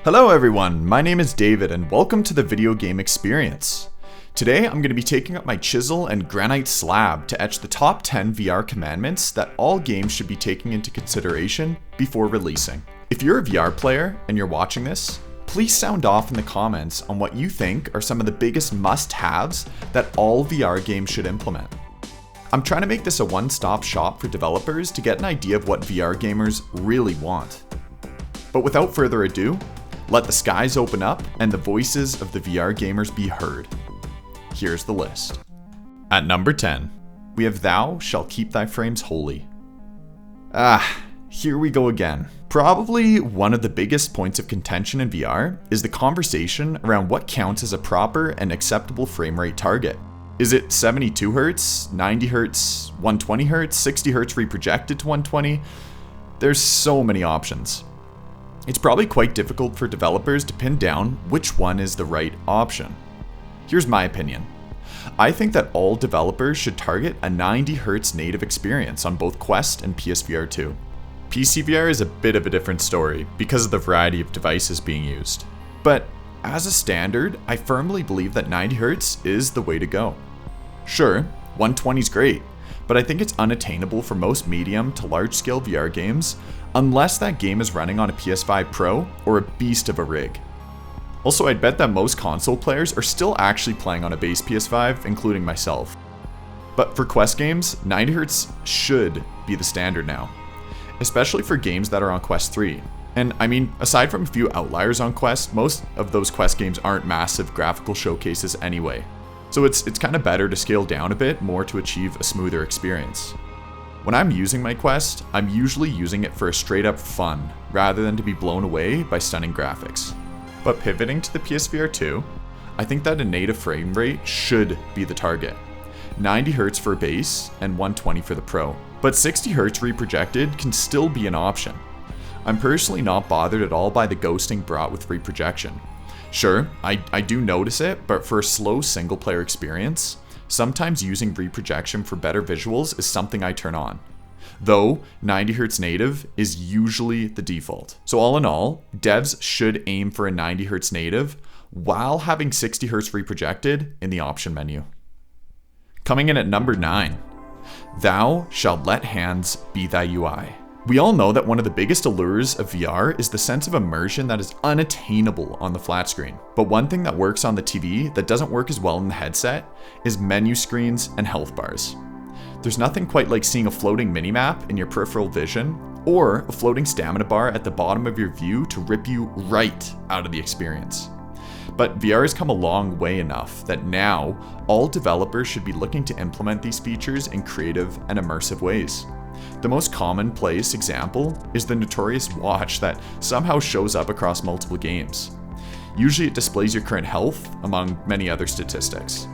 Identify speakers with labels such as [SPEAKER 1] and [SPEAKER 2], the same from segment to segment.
[SPEAKER 1] Hello everyone, my name is David and welcome to the video game experience. Today I'm going to be taking up my chisel and granite slab to etch the top 10 VR commandments that all games should be taking into consideration before releasing. If you're a VR player and you're watching this, please sound off in the comments on what you think are some of the biggest must-haves that all VR games should implement. I'm trying to make this a one-stop shop for developers to get an idea of what VR gamers really want. But without further ado, let the skies open up and the voices of the VR gamers be heard. Here's the list. At number 10, we have Thou Shall Keep Thy Frames Holy. Here we go again. Probably one of the biggest points of contention in VR is the conversation around what counts as a proper and acceptable frame rate target. Is it 72Hz, 90Hz, 120Hz, 60Hz reprojected to 120? There's so many options. It's probably quite difficult for developers to pin down which one is the right option. Here's my opinion. I think that all developers should target a 90Hz native experience on both Quest and PSVR 2. PC VR is a bit of a different story because of the variety of devices being used. But as a standard, I firmly believe that 90Hz is the way to go. Sure, 120 is great, but I think it's unattainable for most medium to large scale VR games unless that game is running on a PS5 Pro or a beast of a rig. Also, I'd bet that most console players are still actually playing on a base PS5, including myself. But for Quest games, 90Hz should be the standard now, especially for games that are on Quest 3. And I mean, aside from a few outliers on Quest, most of those Quest games aren't massive graphical showcases anyway. So it's kind of better to scale down a bit more to achieve a smoother experience. When I'm using my Quest, I'm usually using it for a straight up fun, rather than to be blown away by stunning graphics. But pivoting to the PSVR 2, I think that a native frame rate should be the target. 90Hz for base and 120 for the Pro. But 60Hz reprojected can still be an option. I'm personally not bothered at all by the ghosting brought with reprojection. Sure, I do notice it, but for a slow single player experience, sometimes using reprojection for better visuals is something I turn on. Though 90Hz native is usually the default. So all in all, devs should aim for a 90Hz native while having 60Hz reprojected in the option menu. Coming in at number 9, Thou Shalt Let Hands Be Thy UI. We all know that one of the biggest allures of VR is the sense of immersion that is unattainable on the flat screen. But one thing that works on the TV that doesn't work as well in the headset is menu screens and health bars. There's nothing quite like seeing a floating minimap in your peripheral vision or a floating stamina bar at the bottom of your view to rip you right out of the experience. But VR has come a long way enough that now all developers should be looking to implement these features in creative and immersive ways. The most commonplace example is the notorious watch that somehow shows up across multiple games. Usually it displays your current health, among many other statistics.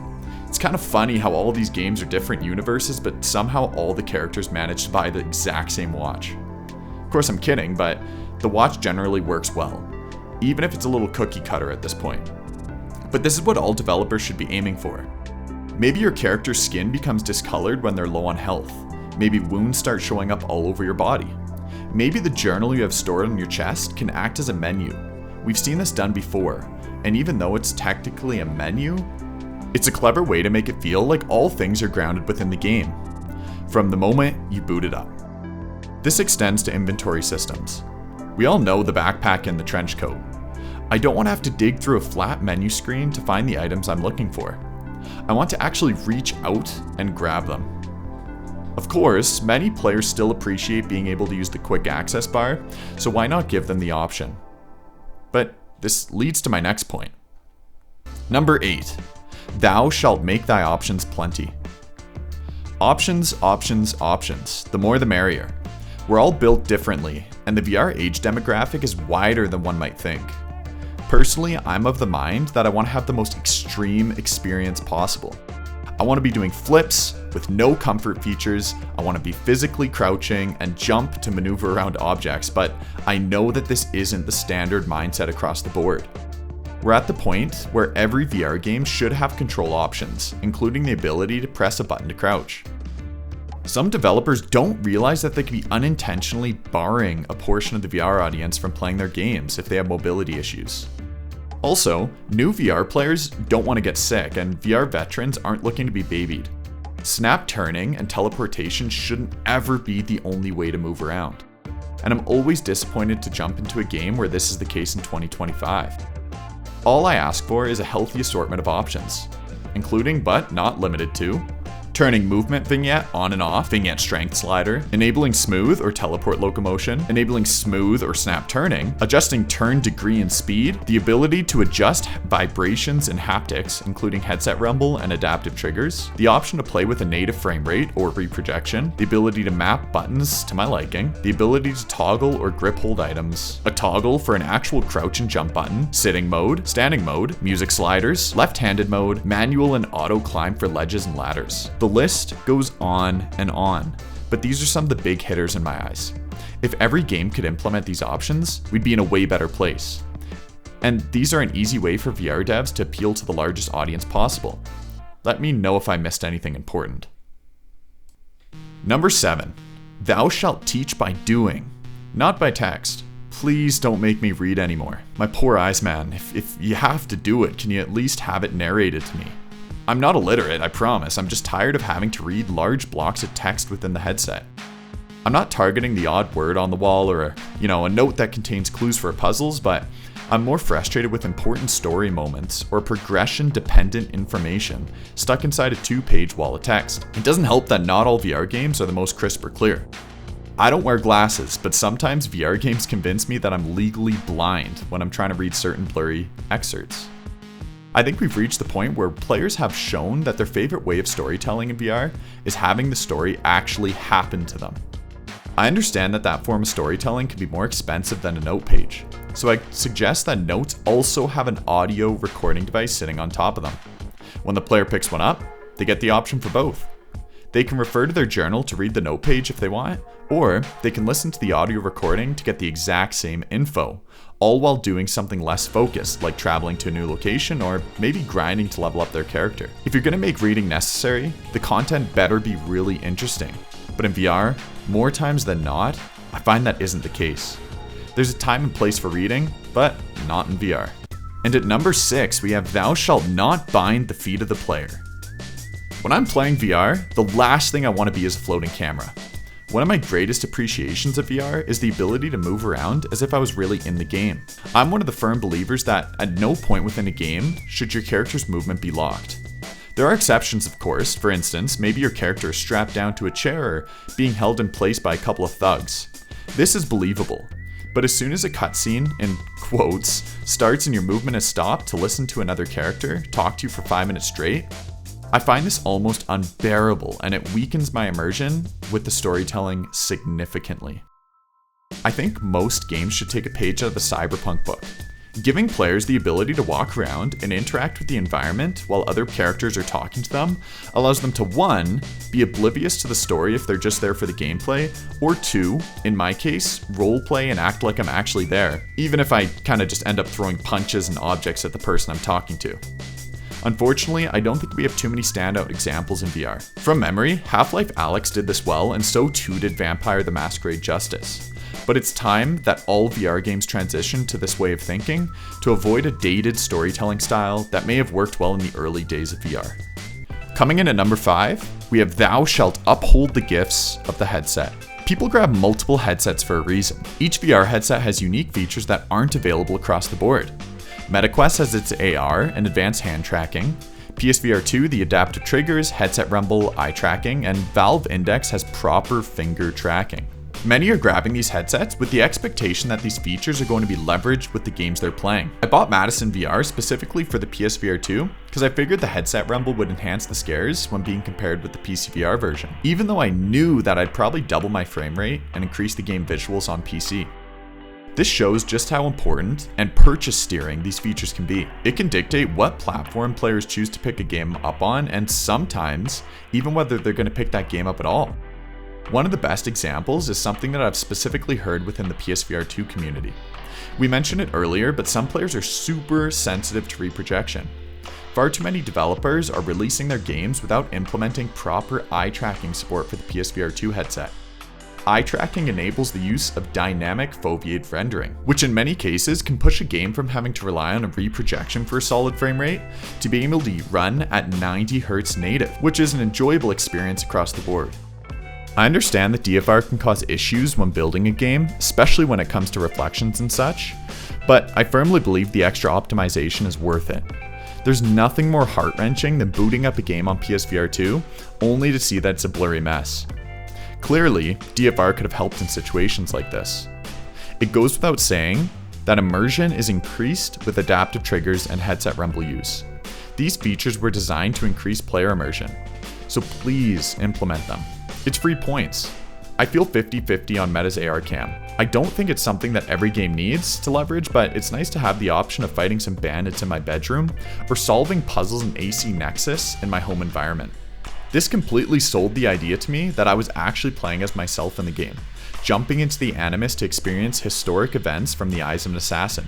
[SPEAKER 1] It's kind of funny how all these games are different universes, but somehow all the characters manage to buy the exact same watch. Of course, I'm kidding, but the watch generally works well, even if it's a little cookie cutter at this point. But this is what all developers should be aiming for. Maybe your character's skin becomes discolored when they're low on health. Maybe wounds start showing up all over your body. Maybe the journal you have stored on your chest can act as a menu. We've seen this done before, and even though it's technically a menu, it's a clever way to make it feel like all things are grounded within the game, from the moment you boot it up. This extends to inventory systems. We all know the backpack and the trench coat. I don't want to have to dig through a flat menu screen to find the items I'm looking for. I want to actually reach out and grab them. Of course, many players still appreciate being able to use the quick access bar, so why not give them the option? But this leads to my next point. Number 8, Thou shalt make thy options plenty. Options, options, options. The more the merrier. We're all built differently, and the VR age demographic is wider than one might think. Personally, I'm of the mind that I want to have the most extreme experience possible. I want to be doing flips with no comfort features. I want to be physically crouching and jump to maneuver around objects, but I know that this isn't the standard mindset across the board. We're at the point where every VR game should have control options, including the ability to press a button to crouch. Some developers don't realize that they could be unintentionally barring a portion of the VR audience from playing their games if they have mobility issues. Also, new VR players don't want to get sick, and VR veterans aren't looking to be babied. Snap turning and teleportation shouldn't ever be the only way to move around. And I'm always disappointed to jump into a game where this is the case in 2025. All I ask for is a healthy assortment of options, including but not limited to turning movement vignette on and off, vignette strength slider, enabling smooth or teleport locomotion, enabling smooth or snap turning, adjusting turn degree and speed, the ability to adjust vibrations and haptics, including headset rumble and adaptive triggers, the option to play with a native frame rate or reprojection, the ability to map buttons to my liking, the ability to toggle or grip hold items, a toggle for an actual crouch and jump button, sitting mode, standing mode, music sliders, left-handed mode, manual and auto climb for ledges and ladders. The list goes on and on, but these are some of the big hitters in my eyes. If every game could implement these options, we'd be in a way better place. And these are an easy way for VR devs to appeal to the largest audience possible. Let me know if I missed anything important. Number 7. Thou shalt teach by doing, not by text. Please don't make me read anymore. My poor eyes, man. If you have to do it, can you at least have it narrated to me? I'm not illiterate, I promise. I'm just tired of having to read large blocks of text within the headset. I'm not targeting the odd word on the wall or a note that contains clues for puzzles, but I'm more frustrated with important story moments or progression-dependent information stuck inside a 2-page wall of text. It doesn't help that not all VR games are the most crisp or clear. I don't wear glasses, but sometimes VR games convince me that I'm legally blind when I'm trying to read certain blurry excerpts. I think we've reached the point where players have shown that their favorite way of storytelling in VR is having the story actually happen to them. I understand that form of storytelling can be more expensive than a note page, so I suggest that notes also have an audio recording device sitting on top of them. When the player picks one up, they get the option for both. They can refer to their journal to read the note page if they want, or they can listen to the audio recording to get the exact same info, all while doing something less focused, like traveling to a new location or maybe grinding to level up their character. If you're going to make reading necessary, the content better be really interesting. But in VR, more times than not, I find that isn't the case. There's a time and place for reading, but not in VR. And at number 6, we have Thou shalt not bind the feet of the player. When I'm playing VR, the last thing I want to be is a floating camera. One of my greatest appreciations of VR is the ability to move around as if I was really in the game. I'm one of the firm believers that at no point within a game should your character's movement be locked. There are exceptions, of course. For instance, maybe your character is strapped down to a chair or being held in place by a couple of thugs. This is believable. But as soon as a cutscene, in quotes, starts and your movement is stopped to listen to another character talk to you for 5 minutes straight, I find this almost unbearable, and it weakens my immersion with the storytelling significantly. I think most games should take a page out of the Cyberpunk book. Giving players the ability to walk around and interact with the environment while other characters are talking to them allows them to 1, be oblivious to the story if they're just there for the gameplay, or 2, in my case, roleplay and act like I'm actually there, even if I kind of just end up throwing punches and objects at the person I'm talking to. Unfortunately, I don't think we have too many standout examples in VR. From memory, Half-Life Alyx did this well, and so too did Vampire the Masquerade Justice. But it's time that all VR games transition to this way of thinking to avoid a dated storytelling style that may have worked well in the early days of VR. Coming in at number 5, we have Thou shalt uphold the gifts of the headset. People grab multiple headsets for a reason. Each VR headset has unique features that aren't available across the board. MetaQuest has its AR and advanced hand tracking, PSVR 2 the adaptive triggers, headset rumble, eye tracking, and Valve Index has proper finger tracking. Many are grabbing these headsets with the expectation that these features are going to be leveraged with the games they're playing. I bought Madison VR specifically for the PSVR 2 because I figured the headset rumble would enhance the scares when being compared with the PCVR version, even though I knew that I'd probably double my frame rate and increase the game visuals on PC. This shows just how important and purchase steering these features can be. It can dictate what platform players choose to pick a game up on, and sometimes even whether they're going to pick that game up at all. One of the best examples is something that I've specifically heard within the PSVR 2 community. We mentioned it earlier, but some players are super sensitive to reprojection. Far too many developers are releasing their games without implementing proper eye tracking support for the PSVR 2 headset. Eye tracking enables the use of dynamic foveated rendering, which in many cases can push a game from having to rely on a reprojection for a solid frame rate to being able to run at 90 Hz native, which is an enjoyable experience across the board. I understand that DFR can cause issues when building a game, especially when it comes to reflections and such, but I firmly believe the extra optimization is worth it. There's nothing more heart-wrenching than booting up a game on PSVR 2 only to see that it's a blurry mess. Clearly, DFR could have helped in situations like this. It goes without saying that immersion is increased with adaptive triggers and headset rumble use. These features were designed to increase player immersion, so please implement them. It's free points. I feel 50-50 on Meta's AR cam. I don't think it's something that every game needs to leverage, but it's nice to have the option of fighting some bandits in my bedroom or solving puzzles in AC Nexus in my home environment. This completely sold the idea to me that I was actually playing as myself in the game, jumping into the Animus to experience historic events from the eyes of an assassin.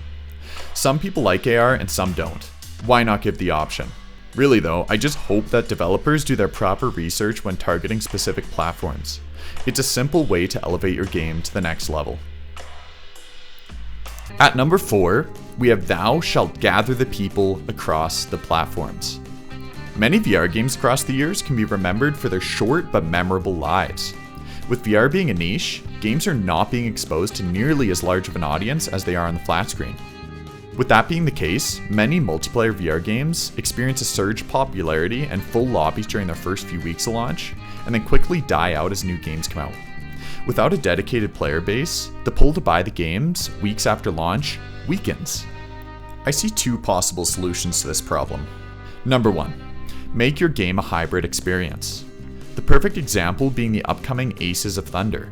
[SPEAKER 1] Some people like AR and some don't. Why not give the option? Really though, I just hope that developers do their proper research when targeting specific platforms. It's a simple way to elevate your game to the next level. At number 4, we have Thou Shalt Gather the People across the platforms. Many VR games across the years can be remembered for their short but memorable lives. With VR being a niche, games are not being exposed to nearly as large of an audience as they are on the flat screen. With that being the case, many multiplayer VR games experience a surge in popularity and full lobbies during their first few weeks of launch, and then quickly die out as new games come out. Without a dedicated player base, the pull to buy the games weeks after launch weakens. I see 2 possible solutions to this problem. Number 1. Make your game a hybrid experience. The perfect example being the upcoming Aces of Thunder.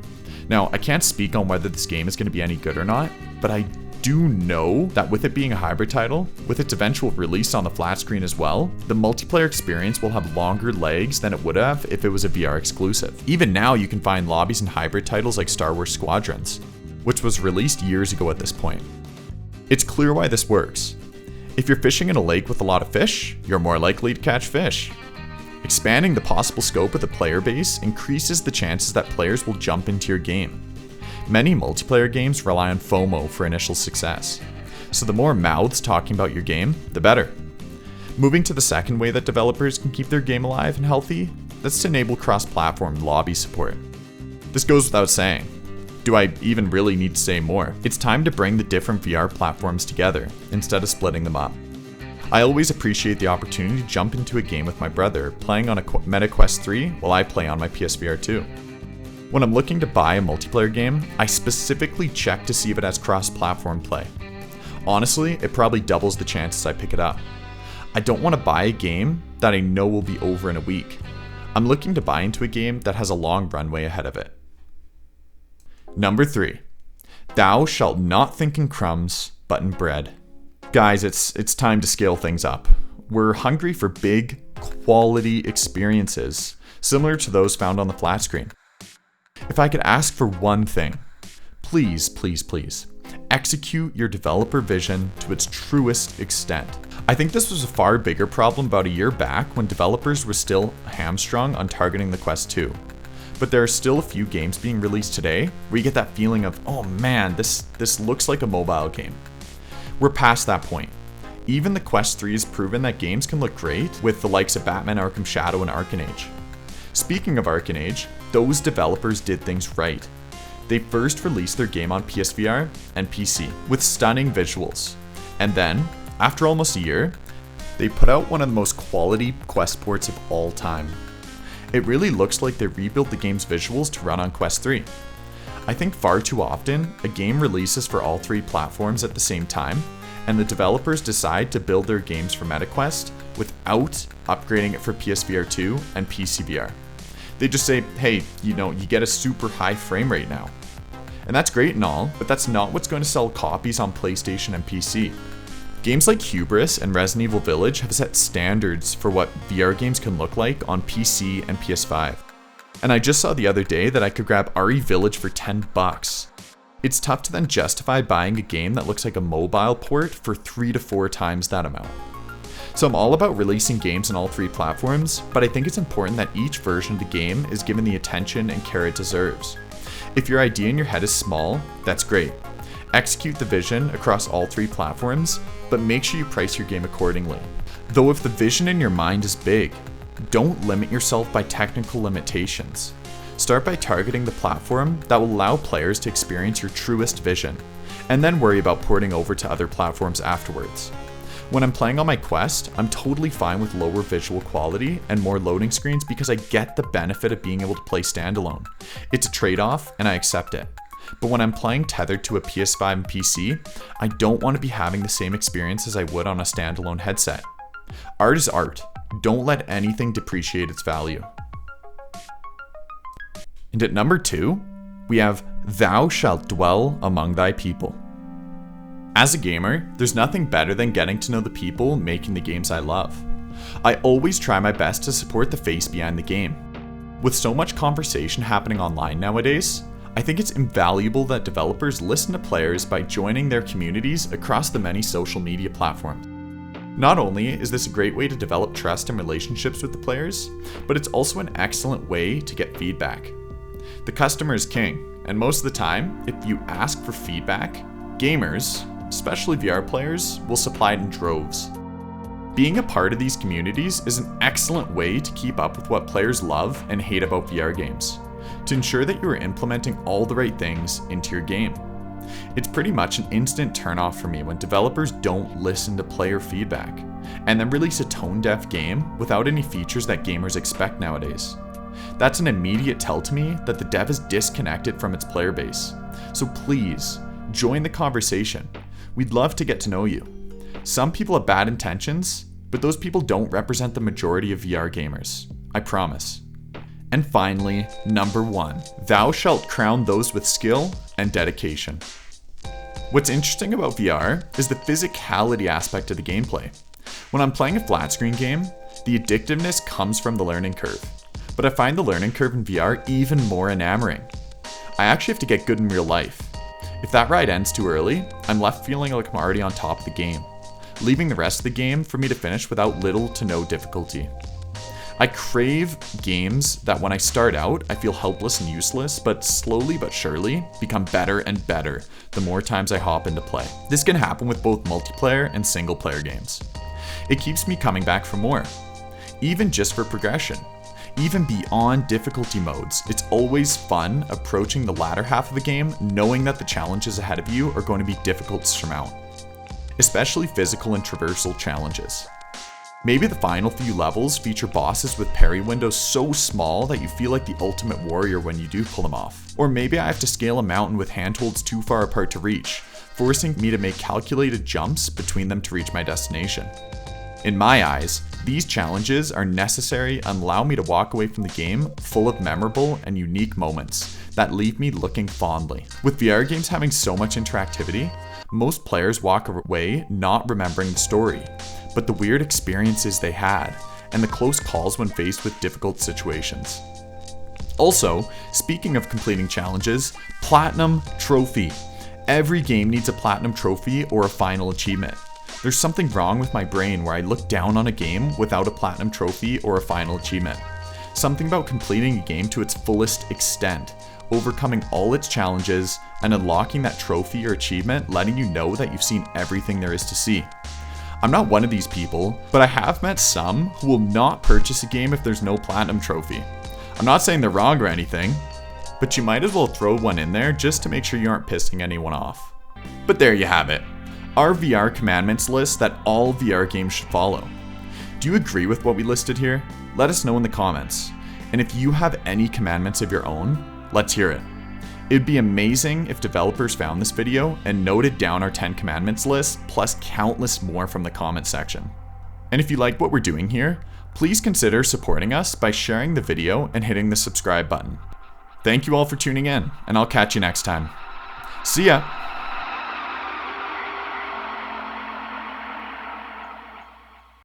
[SPEAKER 1] Now, I can't speak on whether this game is going to be any good or not, but I do know that with it being a hybrid title, with its eventual release on the flat screen as well, the multiplayer experience will have longer legs than it would have if it was a VR exclusive. Even now, you can find lobbies in hybrid titles like Star Wars Squadrons, which was released years ago at this point. It's clear why this works. If you're fishing in a lake with a lot of fish, you're more likely to catch fish. Expanding the possible scope of the player base increases the chances that players will jump into your game. Many multiplayer games rely on FOMO for initial success, so the more mouths talking about your game, the better. Moving to the second way that developers can keep their game alive and healthy, that's to enable cross-platform lobby support. This goes without saying. Do I even really need to say more? It's time to bring the different VR platforms together, instead of splitting them up. I always appreciate the opportunity to jump into a game with my brother, playing on a Meta Quest 3 while I play on my PSVR 2. When I'm looking to buy a multiplayer game, I specifically check to see if it has cross-platform play. Honestly, it probably doubles the chances I pick it up. I don't want to buy a game that I know will be over in a week. I'm looking to buy into a game that has a long runway ahead of it. Number 3. Thou shalt not think in crumbs, but in bread. Guys, it's time to scale things up. We're hungry for big, quality experiences, similar to those found on the flat screen. If I could ask for one thing, please, please, please, execute your developer vision to its truest extent. I think this was a far bigger problem about a year back when developers were still hamstrung on targeting the Quest 2. But there are still a few games being released today where you get that feeling of, oh man, this looks like a mobile game. We're past that point. Even the Quest 3 has proven that games can look great with the likes of Batman Arkham Shadow and Arcanage. Speaking of Arcanage, those developers did things right. They first released their game on PSVR and PC with stunning visuals. And then, after almost a year, they put out one of the most quality Quest ports of all time. It really looks like they rebuilt the game's visuals to run on Quest 3. I think far too often, a game releases for all 3 platforms at the same time, and the developers decide to build their games for MetaQuest without upgrading it for PSVR 2 and PCVR. They just say, hey, you get a super high frame rate now. And that's great and all, but that's not what's going to sell copies on PlayStation and PC. Games like Hubris and Resident Evil Village have set standards for what VR games can look like on PC and PS5. And I just saw the other day that I could grab RE Village for $10. It's tough to then justify buying a game that looks like a mobile port for 3 to 4 times that amount. So I'm all about releasing games on all 3 platforms, but I think it's important that each version of the game is given the attention and care it deserves. If your idea in your head is small, that's great. Execute the vision across all 3 platforms, but make sure you price your game accordingly. Though if the vision in your mind is big, don't limit yourself by technical limitations. Start by targeting the platform that will allow players to experience your truest vision, and then worry about porting over to other platforms afterwards. When I'm playing on my Quest, I'm totally fine with lower visual quality and more loading screens because I get the benefit of being able to play standalone. It's a trade-off and I accept it. But when I'm playing tethered to a PS5 and PC, I don't want to be having the same experience as I would on a standalone headset. Art is art. Don't let anything depreciate its value. And at number 2, we have "Thou shalt dwell among thy people." As a gamer, there's nothing better than getting to know the people making the games I love. I always try my best to support the face behind the game. With so much conversation happening online nowadays, I think it's invaluable that developers listen to players by joining their communities across the many social media platforms. Not only is this a great way to develop trust and relationships with the players, but it's also an excellent way to get feedback. The customer is king, and most of the time, if you ask for feedback, gamers, especially VR players, will supply it in droves. Being a part of these communities is an excellent way to keep up with what players love and hate about VR games, to ensure that you are implementing all the right things into your game. It's pretty much an instant turnoff for me when developers don't listen to player feedback, and then release a tone-deaf game without any features that gamers expect nowadays. That's an immediate tell to me that the dev is disconnected from its player base. So please, join the conversation. We'd love to get to know you. Some people have bad intentions, but those people don't represent the majority of VR gamers. I promise. And finally, number 1, "Thou shalt crown those with skill and dedication." What's interesting about VR is the physicality aspect of the gameplay. When I'm playing a flat screen game, the addictiveness comes from the learning curve. But I find the learning curve in VR even more enamoring. I actually have to get good in real life. If that ride ends too early, I'm left feeling like I'm already on top of the game, leaving the rest of the game for me to finish without little to no difficulty. I crave games that when I start out, I feel helpless and useless, but slowly but surely become better and better the more times I hop into play. This can happen with both multiplayer and single player games. It keeps me coming back for more, even just for progression. Even beyond difficulty modes, it's always fun approaching the latter half of the game knowing that the challenges ahead of you are going to be difficult to surmount, especially physical and traversal challenges. Maybe the final few levels feature bosses with parry windows so small that you feel like the ultimate warrior when you do pull them off. Or maybe I have to scale a mountain with handholds too far apart to reach, forcing me to make calculated jumps between them to reach my destination. In my eyes, these challenges are necessary and allow me to walk away from the game full of memorable and unique moments that leave me looking fondly. With VR games having so much interactivity, most players walk away not remembering the story, but the weird experiences they had and the close calls when faced with difficult situations. Also, speaking of completing challenges, Platinum Trophy. Every game needs a Platinum Trophy or a final achievement. There's something wrong with my brain where I look down on a game without a Platinum Trophy or a final achievement. Something about completing a game to its fullest extent, overcoming all its challenges, and unlocking that trophy or achievement, letting you know that you've seen everything there is to see. I'm not one of these people, but I have met some who will not purchase a game if there's no Platinum Trophy. I'm not saying they're wrong or anything, but you might as well throw one in there just to make sure you aren't pissing anyone off. But there you have it. Our VR commandments list that all VR games should follow. Do you agree with what we listed here? Let us know in the comments. And if you have any commandments of your own, let's hear it. It'd be amazing if developers found this video and noted down our 10 commandments list, plus countless more from the comment section. And if you like what we're doing here, please consider supporting us by sharing the video and hitting the subscribe button. Thank you all for tuning in, and I'll catch you next time. See ya!